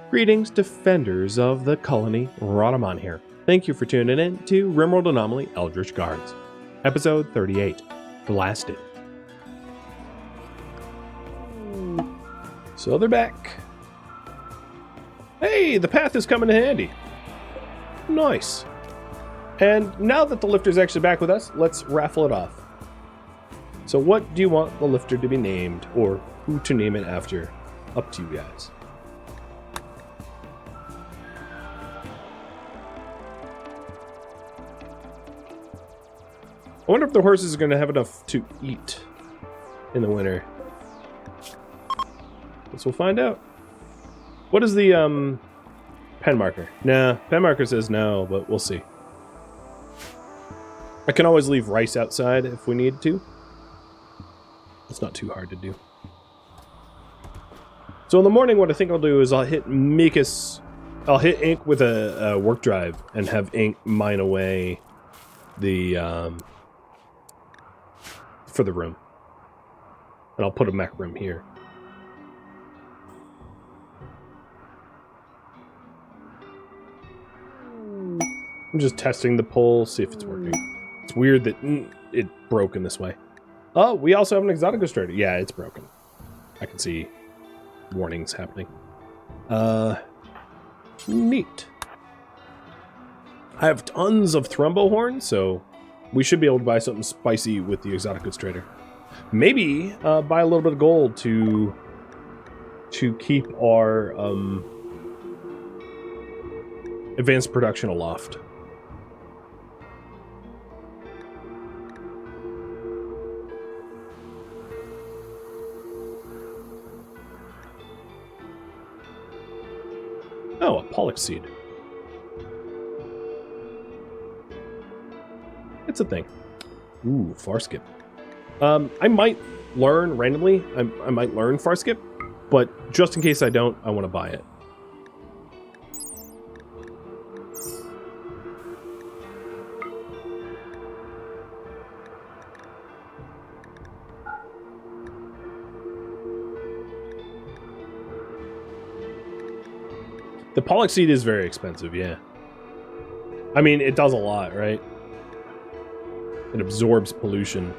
Greetings, defenders of the colony. Rhadamant here. Thank you for tuning in to RimWorld Anomaly Eldritch Guards, episode 38, Blasted. So they're back. Hey, the path is coming in handy. Nice. And now that the lifter's actually back with us, let's raffle it off. So what do you want the lifter to be named, or who to name it after? Up to you guys. I wonder if the horses are going to have enough to eat in the winter. Guess we'll find out. What is the pen marker? Nah, pen marker says no, but we'll see. I can always leave rice outside if we need to. It's not too hard to do. So in the morning, what I think I'll do is I'll hit ink with a work drive and have ink mine away the for the room. And I'll put a mech room here. I'm just testing the pull, see if it's working. It's weird that it broke in this way. Oh, we also have an exotic illustrator. Yeah, it's broken. I can see warnings happening. Neat. I have tons of Thrumbo horn, so we should be able to buy something spicy with the exotic goods trader. Maybe buy a little bit of gold to keep our advanced production aloft. Oh, a pollock seed. It's a thing. Ooh, far skip. I might learn randomly. I might learn far skip, but just in case I don't, I want to buy it. The pollock seed is very expensive, yeah. I mean, it does a lot, right? It absorbs pollution,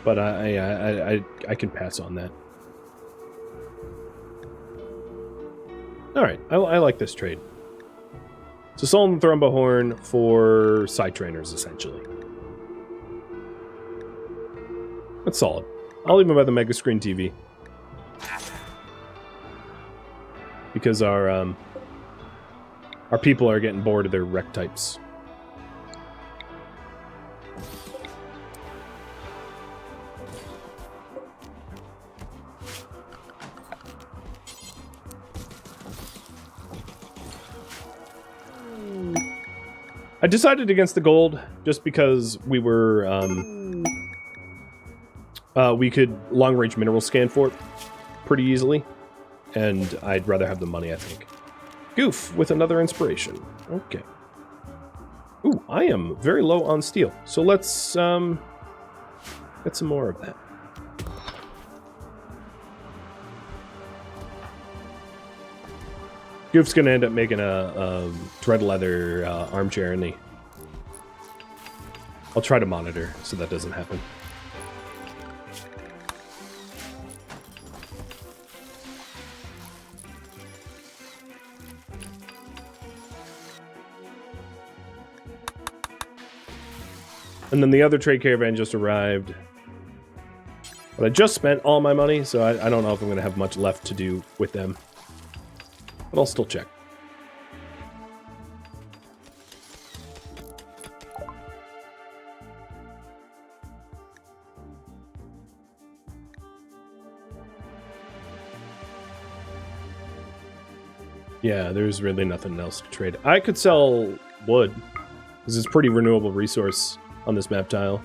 but I can pass on that. All right, I like this trade. So Sullen Thrumbo Horn for side trainers, essentially. That's solid. I'll even buy the Mega Screen TV because our people are getting bored of their rec types. I decided against the gold just because we were we could long range mineral scan for it pretty easily, and I'd rather have the money, I think. Goof with another inspiration. Okay. Ooh, I am very low on steel, so let's get some more of that. Goof's gonna end up making a thread leather armchair, isn't he? I'll try to monitor so that doesn't happen. And then the other trade caravan just arrived. But I just spent all my money, so I don't know if I'm going to have much left to do with them. But I'll still check. Yeah, there's really nothing else to trade. I could sell wood. This is a pretty renewable resource on this map tile.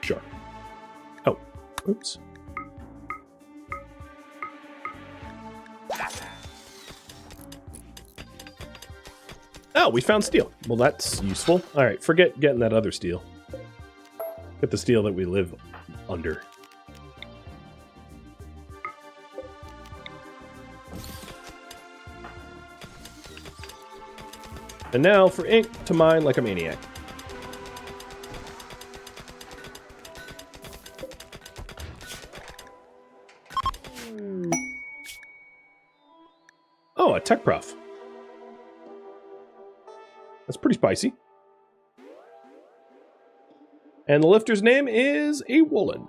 Sure. Oh, oops. Oh, we found steel. Well, that's useful. All right, forget getting that other steel. Get the steel that we live under. And now for ink to mine like a maniac. Oh, a tech prof. That's pretty spicy. And the lifter's name is a Woolen.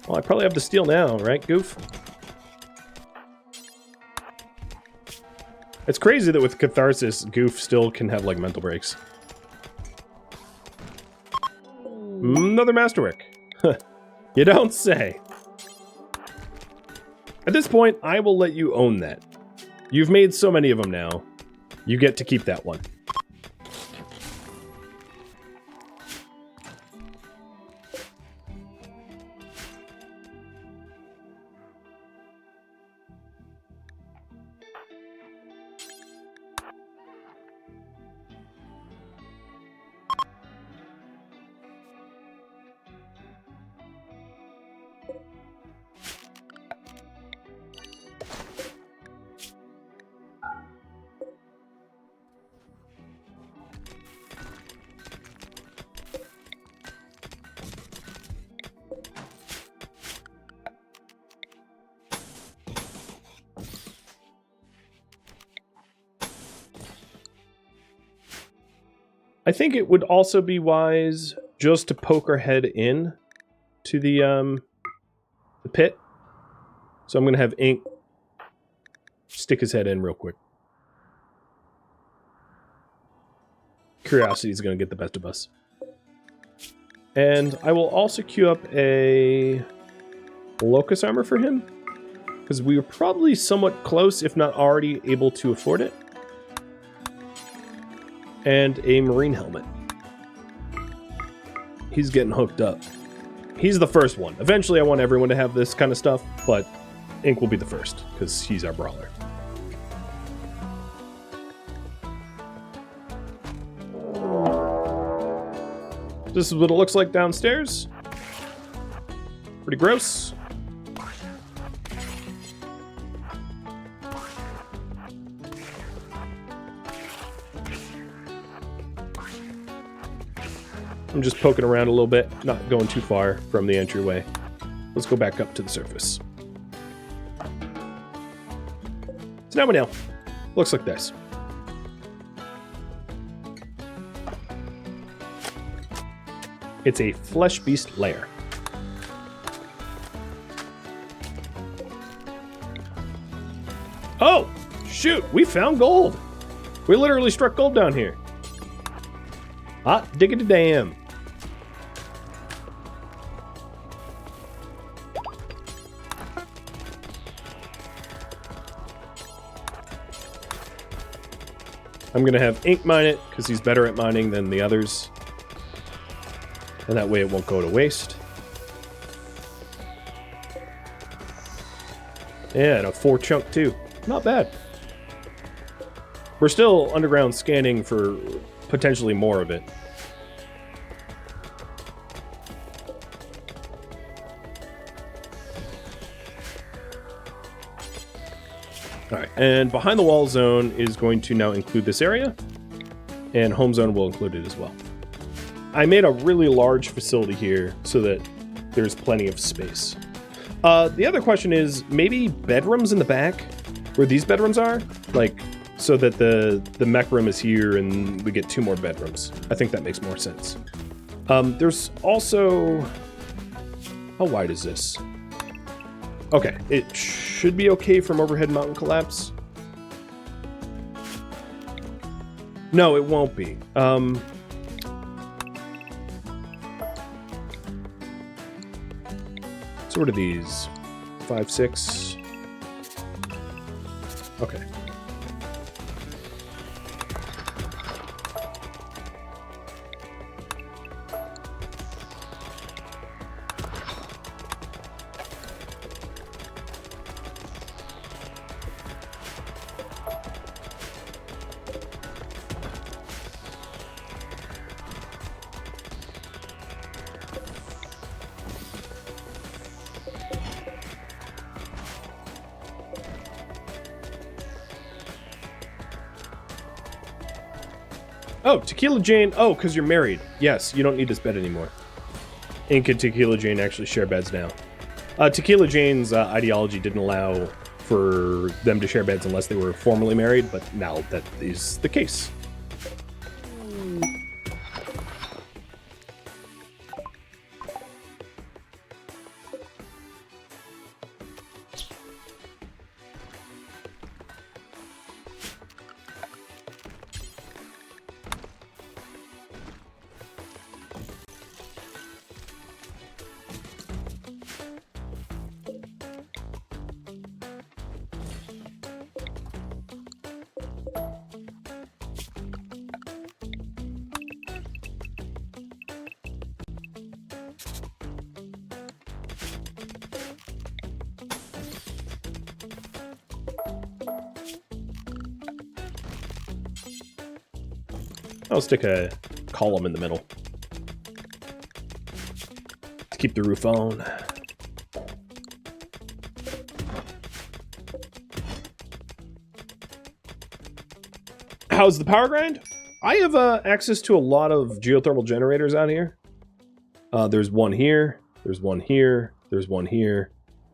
Well, I probably have the steel now, right, Goof? It's crazy that with Catharsis, Goof still can have, like, mental breaks. Another masterwork. You don't say. At this point, I will let you own that. You've made so many of them now. You get to keep that one. I think it would also be wise just to poke our head in to the pit. So I'm going to have Ink stick his head in real quick. Curiosity is going to get the best of us. And I will also queue up a Locust armor for him, because we were probably somewhat close, if not already able to afford it. And a Marine helmet. He's getting hooked up. He's the first one. Eventually I want everyone to have this kind of stuff, but Ink will be the first, because he's our brawler. This is what it looks like downstairs. Pretty gross. I'm just poking around a little bit, not going too far from the entryway. Let's go back up to the surface. So now we know. Looks like this. It's a flesh beast lair. Oh, shoot, we found gold. We literally struck gold down here. Hot diggity damn. I'm going to have Ink mine it, because he's better at mining than the others. And that way it won't go to waste. Yeah, and a 4 chunk too. Not bad. We're still underground scanning for potentially more of it. Alright, and behind the wall zone is going to now include this area, and home zone will include it as well. I made a really large facility here so that there's plenty of space. The other question is maybe bedrooms in the back, where these bedrooms are, like so that the mech room is here and we get 2 more bedrooms. I think that makes more sense. There's also, how wide is this? Okay, it should be okay from overhead mountain collapse. No, it won't be. So what are these? 5, 6? Okay. Oh, Tequila Jane. Oh, because you're married. Yes, you don't need this bed anymore. Ink and Tequila Jane actually share beds now. Tequila Jane's ideology didn't allow for them to share beds unless they were formally married, but now that is the case. I'll stick a column in the middle to keep the roof on. How's the power grind? I have access to a lot of geothermal generators out here. There's one here, there's one here, there's one here.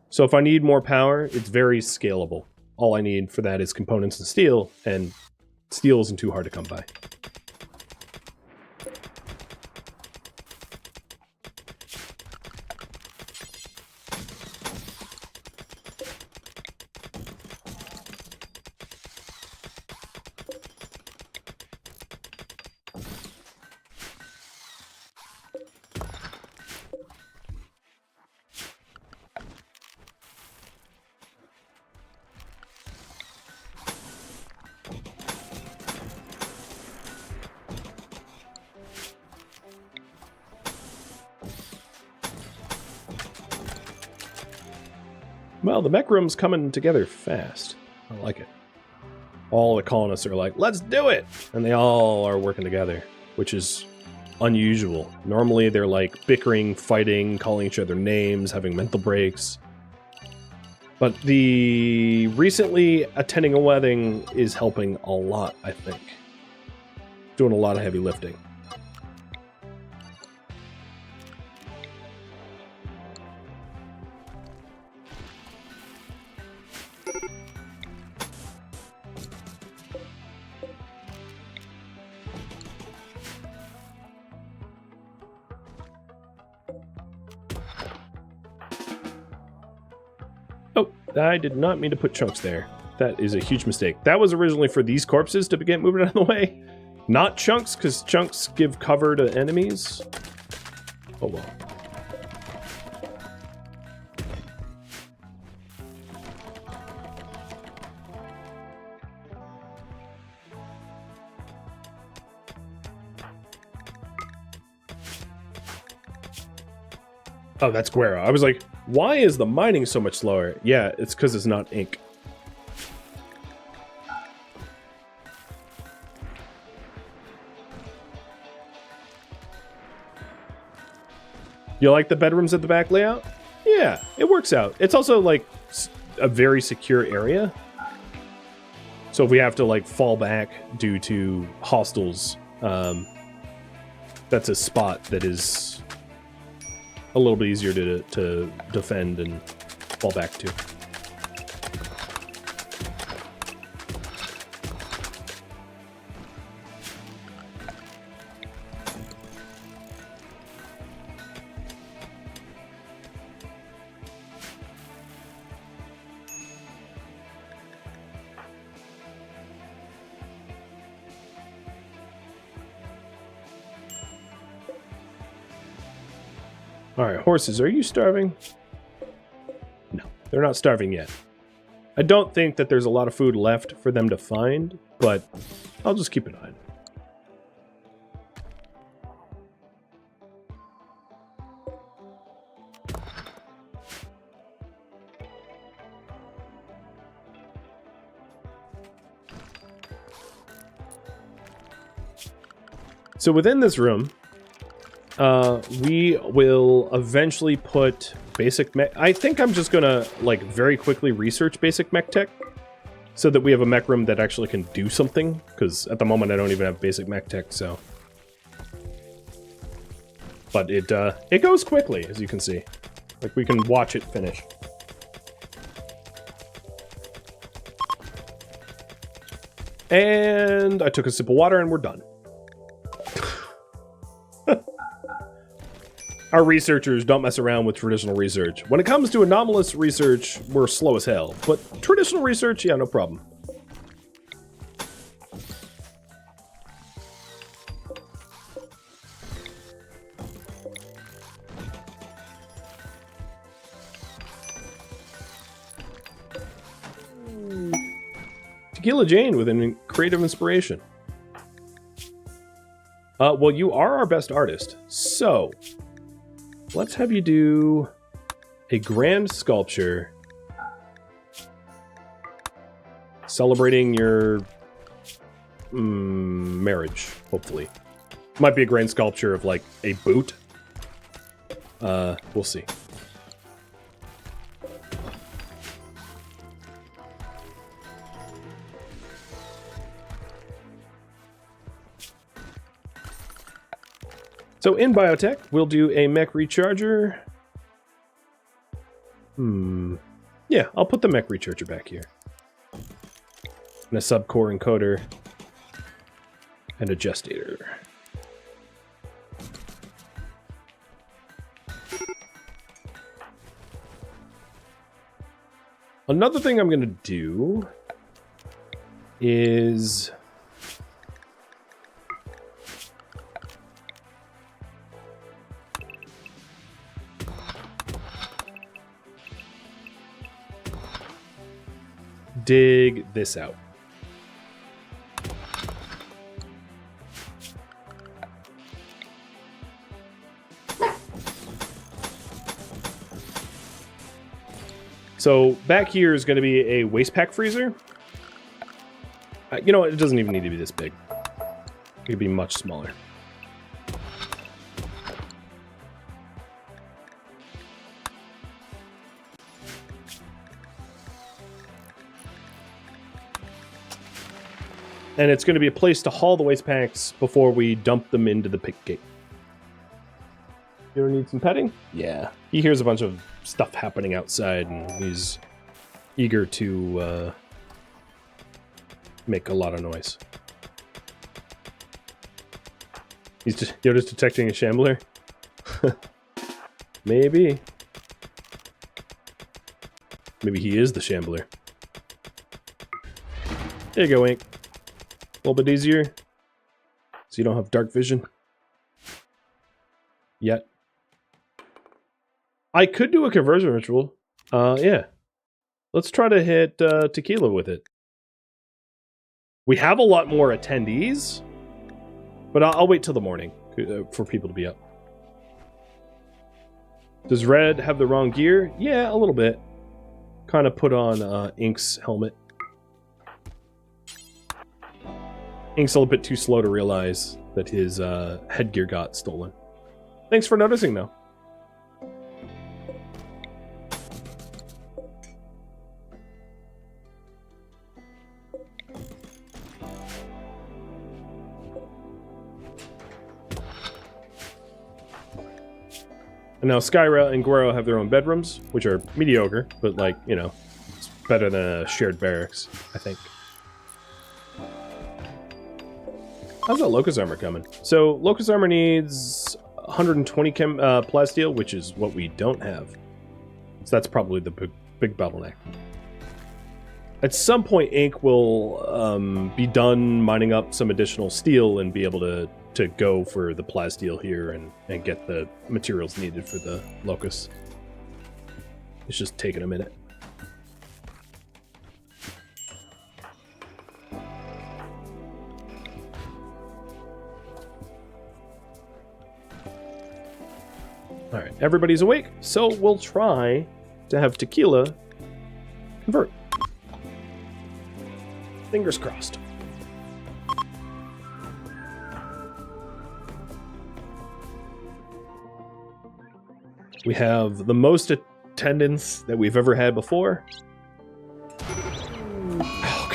So if I need more power, it's very scalable. All I need for that is components and steel isn't too hard to come by. Well, the mech room's coming together fast. I like it. All the colonists are like, let's do it! And they all are working together, which is unusual. Normally they're like bickering, fighting, calling each other names, having mental breaks. But the recently attending a wedding is helping a lot, I think. Doing a lot of heavy lifting. I did not mean to put chunks there. That is a huge mistake. That was originally for these corpses to get moving out of the way. Not chunks, because chunks give cover to enemies. Oh well. Oh, that's Guerra. I was like, why is the mining so much slower? Yeah, it's because it's not ink. You like the bedrooms at the back layout? Yeah, it works out. It's also like a very secure area. So if we have to like fall back due to hostiles, that's a spot that is a little bit easier to defend and fall back to. Alright, horses, are you starving? No, they're not starving yet. I don't think that there's a lot of food left for them to find, but I'll just keep an eye on it. So within this room, we will eventually put basic mech. I think I'm just gonna like very quickly research basic mech tech. so that we have a mech room that actually can do something, because at the moment I don't even have basic mech tech, so... But it goes quickly, as you can see. Like, we can watch it finish. And I took a sip of water and we're done. Our researchers don't mess around with traditional research. When it comes to anomalous research, we're slow as hell. But traditional research, yeah, no problem. Tequila Jane with a creative inspiration. Well, you are our best artist, so let's have you do a grand sculpture celebrating your marriage, hopefully. Might be a grand sculpture of, like, a boot. We'll see. So in biotech, we'll do a mech recharger. Yeah, I'll put the mech recharger back here. And a subcore encoder. And a gestator. Another thing I'm going to do is... dig this out. So back here is going to be a waste pack freezer. You know what? It doesn't even need to be this big. It could be much smaller. And it's going to be a place to haul the waste packs before we dump them into the pick gate. You ever need some petting? Yeah. He hears a bunch of stuff happening outside, and he's eager to make a lot of noise. You're just detecting a shambler? Maybe. Maybe he is the shambler. There you go, Ink. A little bit easier, so you don't have dark vision yet. I could do a conversion ritual. Yeah. Let's try to hit tequila with it. We have a lot more attendees, but I'll wait till the morning for people to be up. Does Red have the wrong gear? Yeah, a little bit. Kind of put on Ink's helmet. Ink's a little bit too slow to realize that his headgear got stolen. Thanks for noticing, though. And now Skyra and Guero have their own bedrooms, which are mediocre, but, like, you know, it's better than a shared barracks, I think. How's that Locust Armor coming? So, Locust Armor needs 120 plasteel, which is what we don't have. So that's probably the big bottleneck. At some point, Ink will be done mining up some additional steel and be able to go for the plasteel here and get the materials needed for the Locust. It's just taking a minute. Alright, everybody's awake, so we'll try to have tequila convert. Fingers crossed. We have the most attendance that we've ever had before. Oh,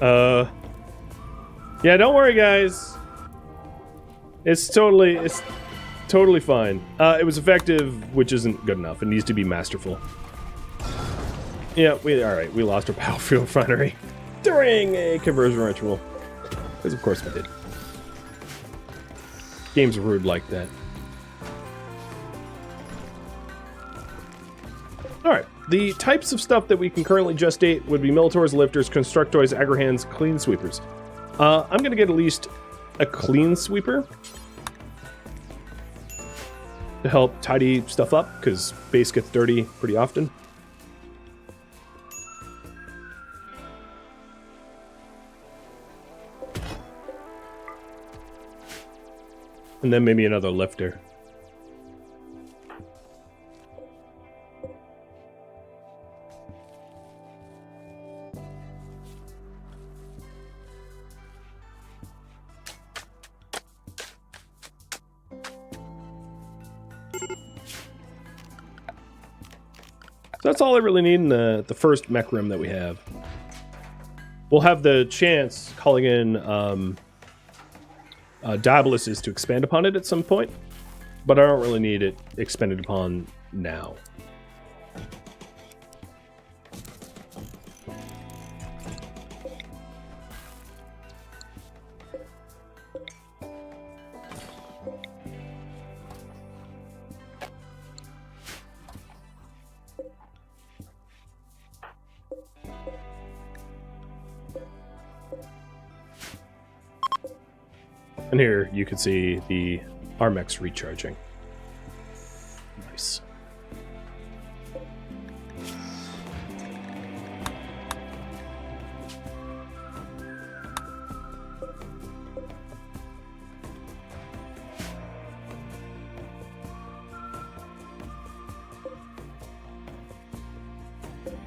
Yeah, don't worry, guys. It's totally fine. It was effective, which isn't good enough. It needs to be masterful. Yeah, alright, we lost our battlefield refinery during a conversion ritual. Because of course we did. Game's rude like that. Alright, the types of stuff that we can currently gestate would be Militors, Lifters, Constructoids, Agrihands, Clean Sweepers. I'm gonna get at least a Clean Sweeper to help tidy stuff up, because base gets dirty pretty often. And then maybe another lifter. So that's all I really need in the first mech room that we have. We'll have the chance, calling in Diabolus, to expand upon it at some point, but I don't really need it expanded upon now. And here you can see the Armex recharging. Nice.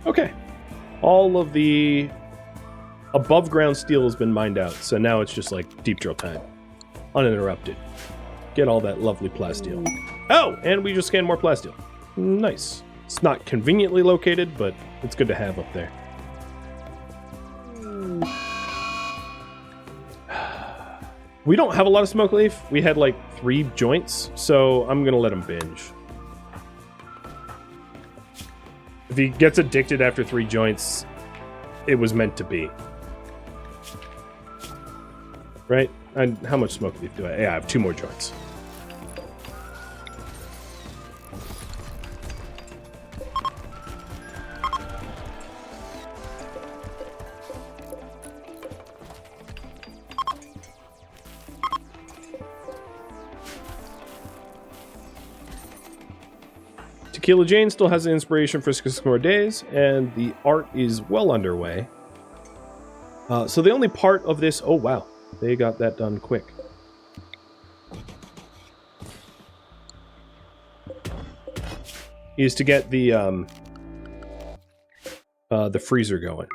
Okay. All of the above ground steel has been mined out, so now it's just like deep drill time. Uninterrupted. Get all that lovely plasteel. Oh, and we just scanned more plasteel. Nice. It's not conveniently located, but it's good to have up there. We don't have a lot of smoke leaf. We had like 3 joints, so I'm gonna let him binge. If he gets addicted after 3 joints, it was meant to be. Right? And how much smoke leaf do I? Yeah, I have 2 more joints. Tequila Jane still has an inspiration for 6 more days, and the art is well underway. So the only part of this... Oh, wow. They got that done quick. Is to get the freezer going.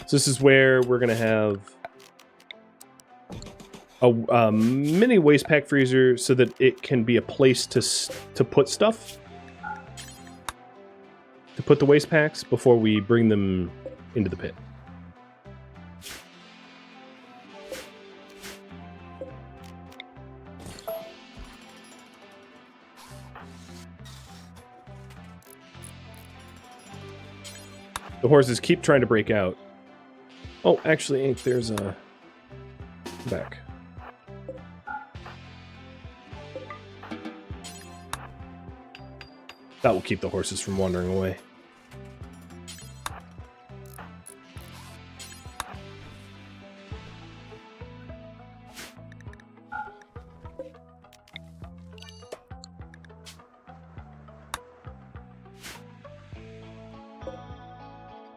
So this is where we're gonna have a mini waste pack freezer so that it can be a place to put stuff, to put the waste packs before we bring them into the pit. The horses keep trying to break out. Oh, actually, there's a back. That will keep the horses from wandering away.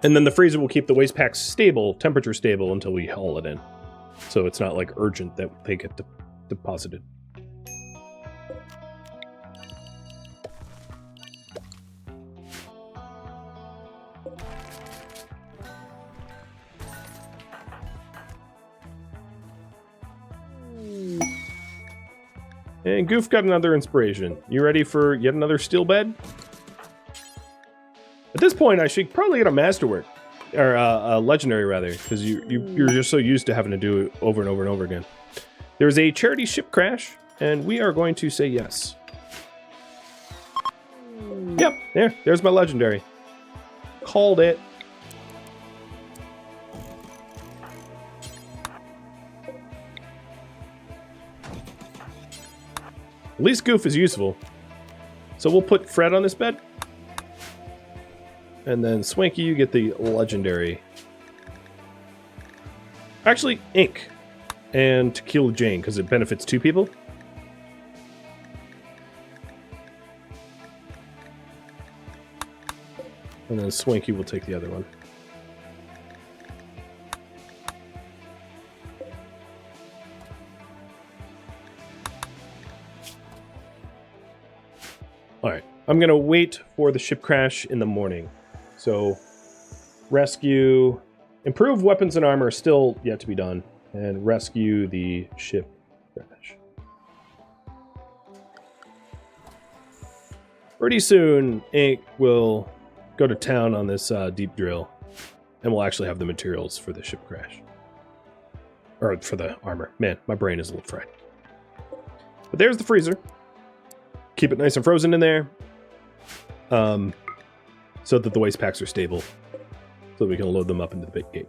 And then the freezer will keep the waste packs stable, temperature stable, until we haul it in. So it's not like urgent that they get deposited. And Goof got another inspiration. You ready for yet another steel bed? At this point, I should probably get a masterwork. Or a legendary, rather. Because you're just so used to having to do it over and over and over again. There's a charity ship crash, and we are going to say yes. Yep, there's my legendary. Called it. At least Goof is useful. So we'll put Fred on this bed. And then Swanky, you get the legendary. Actually, Ink. And Tequila Jane, because it benefits 2 people. And then Swanky will take the other one. Alright, I'm going to wait for the ship crash in the morning. So, rescue... Improve weapons and armor still yet to be done. And rescue the ship crash. Pretty soon, Ink will go to town on this deep drill. And we'll actually have the materials for the ship crash. Or for the armor. Man, my brain is a little fried. But there's the freezer. Keep it nice and frozen in there. So that the waste packs are stable. So we can load them up into the big gate.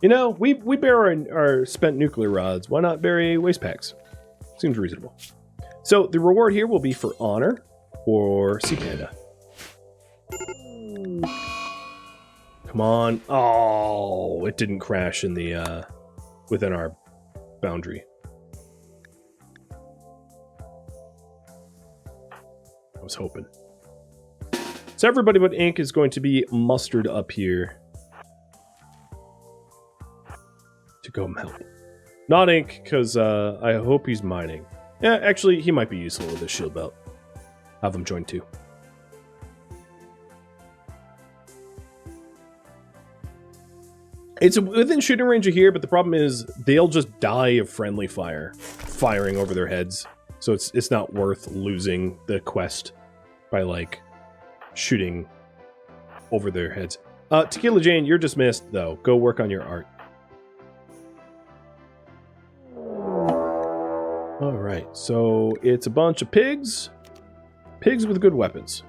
You know, we bury our spent nuclear rods. Why not bury waste packs? Seems reasonable. So the reward here will be for honor or Sea Panda. Come on. Oh, it didn't crash in the within our boundary. I was hoping. So everybody but Ink is going to be mustered up here to go help. Not Ink, because I hope he's mining. Yeah, actually, he might be useful with his shield belt. Have him join too. It's within shooting range of here, but the problem is they'll just die of friendly fire, firing over their heads. So it's not worth losing the quest by, like, shooting over their heads. Tequila Jane, you're dismissed, though. Go work on your art. Alright, so it's a bunch of pigs. Pigs with good weapons.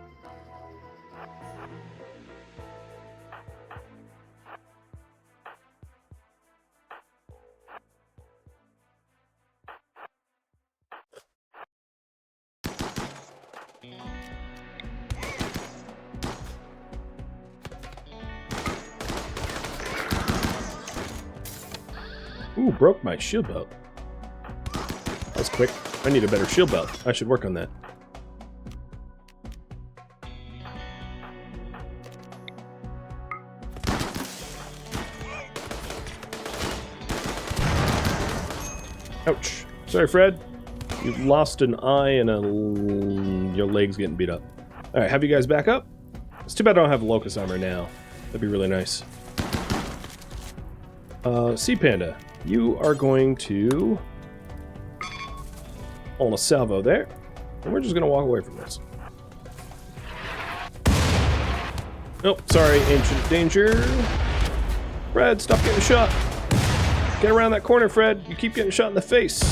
Ooh, broke my shield belt. That was quick. I need a better shield belt. I should work on that. Ouch. Sorry, Fred. You lost an eye and your leg's getting beat up. Alright, have you guys back up? It's too bad I don't have locust armor now. That'd be really nice. Sea Panda, you are going to on a salvo there, and we're just going to walk away from this. Oh, sorry, ancient danger. Fred, stop getting shot. Get around that corner, Fred. You keep getting shot in the face.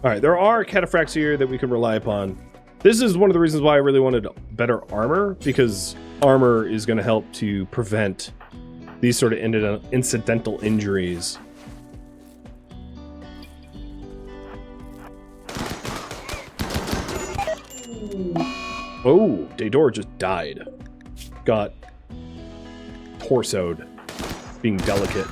Alright, there are cataphracts here that we can rely upon. This is one of the reasons why I really wanted better armor, because armor is going to help to prevent these sort of incidental injuries. Oh, Daedor just died. Got torsoed, being delicate.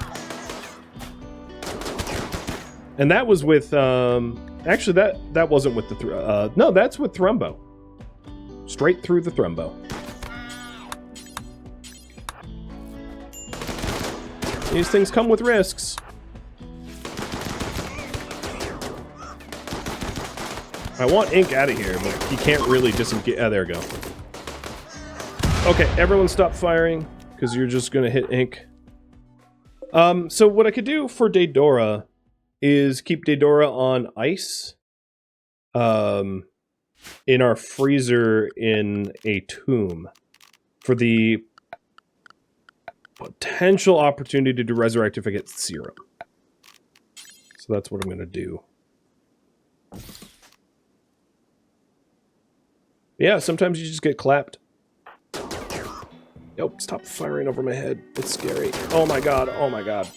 And that was with, actually that wasn't with the, no, that's with Thrumbo. Straight through the Thrumbo. These things come with risks. I want Ink out of here, but he can't really disengage. Oh, there we go. Okay, everyone stop firing, because you're just going to hit Ink. So what I could do for Daedora is keep Daedora on ice. In our freezer in a tomb for the potential opportunity to resurrect if I get serum. So that's what I'm going to do. Yeah, sometimes you just get clapped. Yo, stop firing over my head. It's scary. Oh my god, oh my god.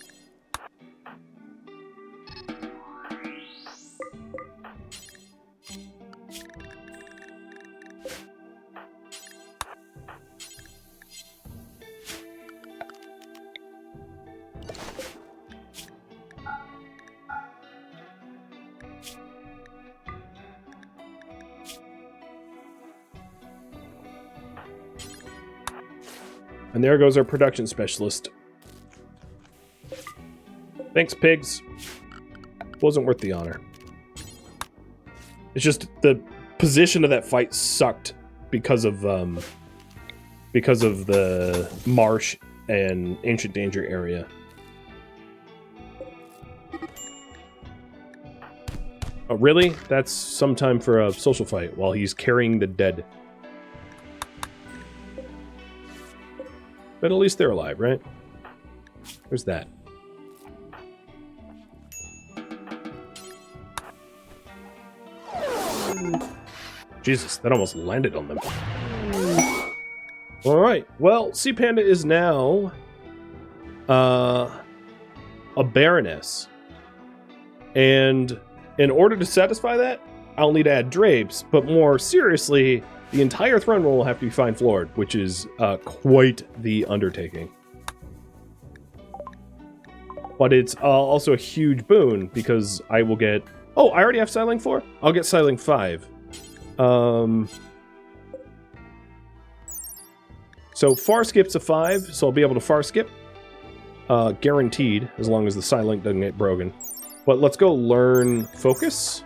And there goes our production specialist. Thanks, pigs. Wasn't worth the honor. It's just the position of that fight sucked because of the marsh and ancient danger area. Oh, really? That's some time for a social fight while he's carrying the dead. But at least they're alive, right? Where's that? Jesus, that almost landed on them. Alright, well, Sea Panda is now a Baroness. And in order to satisfy that, I'll need to add drapes, but more seriously, the entire throne room will have to be fine floored, which is quite the undertaking. But it's also a huge boon, because I will get... Oh, I already have Siling 4? I'll get Siling 5. So far skip's a 5, so I'll be able to far skip. Guaranteed, as long as the Silent doesn't get broken. But let's go learn Focus.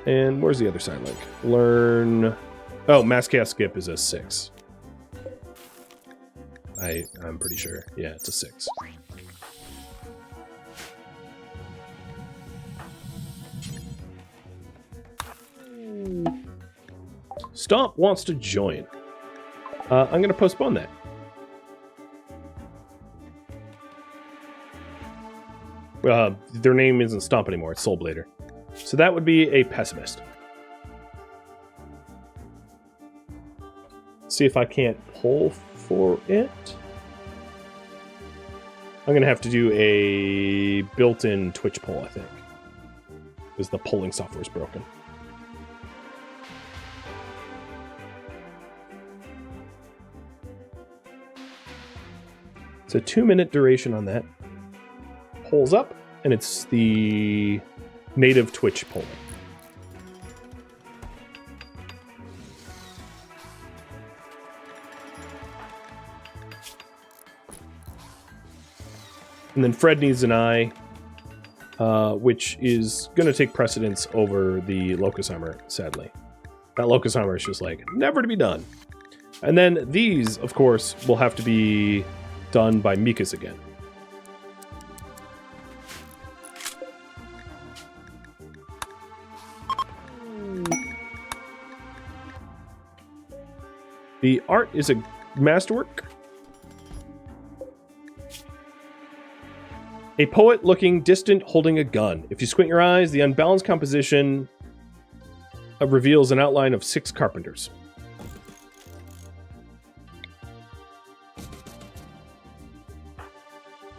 And where's the other side link? Learn... Oh, Mass Chaos Skip is a 6. I'm pretty sure. Yeah, it's a 6. Stomp wants to join. I'm going to postpone that. Their name isn't Stomp anymore, it's Soulblader. So that would be a pessimist. See if I can't pull for it. I'm going to have to do a built-in Twitch pull, I think. Because the polling software is broken. It's a 2-minute duration on that. Pulls up, and it's the native Twitch polling. And then Fred needs an eye, which is going to take precedence over the Locust Hammer, sadly. That Locust Hammer is just like, never to be done. And then these, of course, will have to be done by Mikas again. The art is a masterwork. A poet looking distant holding a gun. If you squint your eyes, the unbalanced composition reveals an outline of 6 carpenters.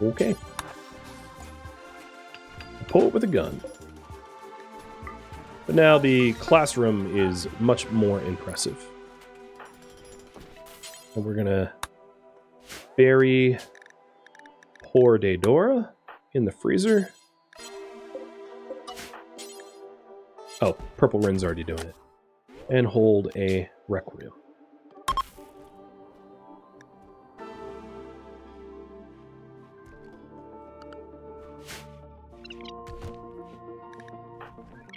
Okay. A poet with a gun. But now the classroom is much more impressive. And we're gonna bury poor Daedora in the freezer. Oh, Purple Rin's already doing it. And hold a Requiem.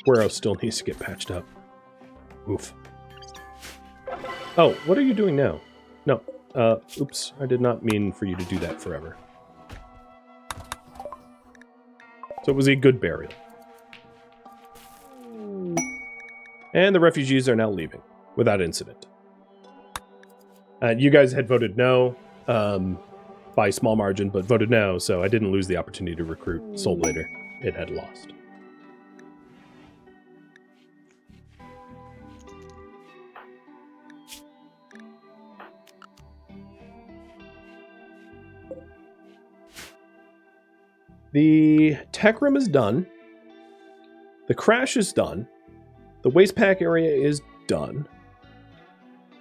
Guero still needs to get patched up. Oof. Oh, what are you doing now? No, Oops, I did not mean for you to do that forever. So it was a good burial. And the refugees are now leaving without incident. You guys had voted no by a small margin, but voted no, so I didn't lose the opportunity to recruit Soul Blader. It had lost. The tech room is done. The crash is done. The waste pack area is done.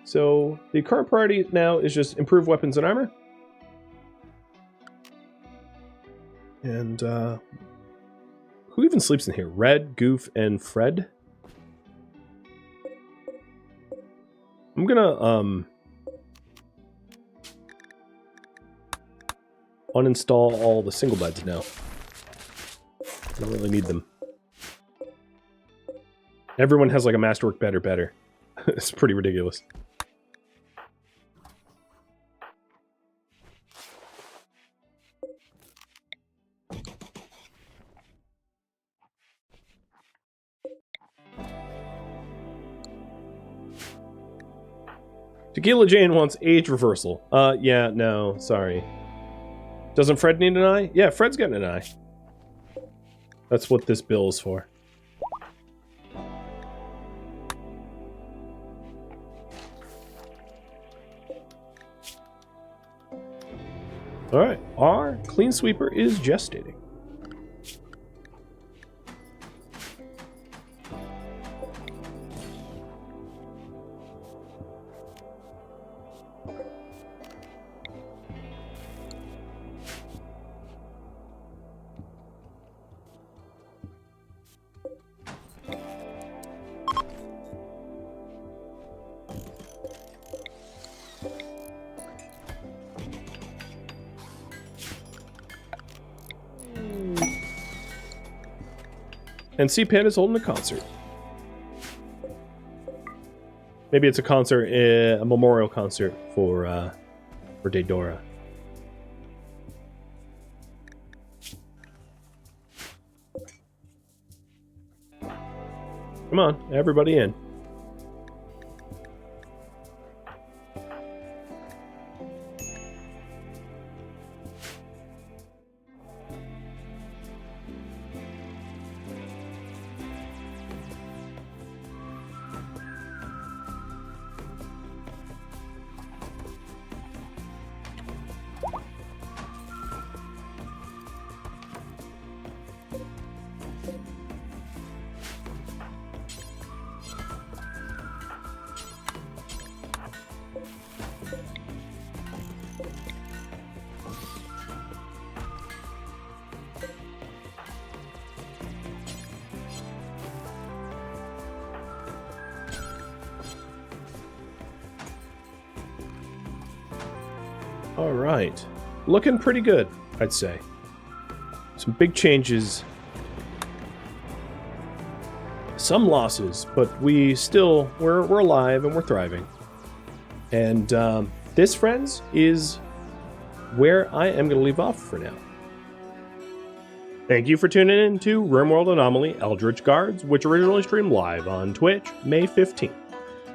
So the current priority now is just improve weapons and armor. And who even sleeps in here? Red, Goof, and Fred? I'm gonna uninstall all the single beds now. I don't really need them. Everyone has like a masterwork bed or better. It's pretty ridiculous. Tequila Jane wants age reversal. Yeah, no, sorry. Doesn't Fred need an eye? Yeah, Fred's getting an eye. That's what this bill is for. Alright, our clean sweeper is gestating. And C-Pan is holding a concert. Maybe it's a concert, a memorial concert for Daedora. Come on, everybody in. All right, looking pretty good, I'd say. Some big changes, some losses, but we're alive and we're thriving. And this, friends, is where I am going to leave off for now. Thank you for tuning in to RimWorld Anomaly Eldritch Guards, which originally streamed live on Twitch May 15th.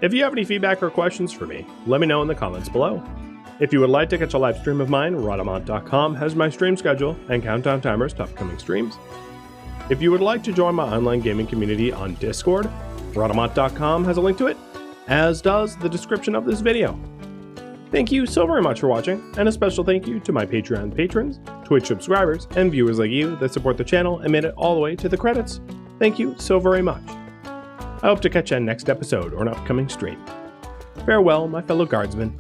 If you have any feedback or questions for me, let me know in the comments below. If you would like to catch a live stream of mine, Rhadamant.com has my stream schedule and countdown timers to upcoming streams. If you would like to join my online gaming community on Discord, Rhadamant.com has a link to it, as does the description of this video. Thank you so very much for watching, and a special thank you to my Patreon patrons, Twitch subscribers, and viewers like you that support the channel and made it all the way to the credits. Thank you so very much. I hope to catch you on next episode or an upcoming stream. Farewell, my fellow guardsmen.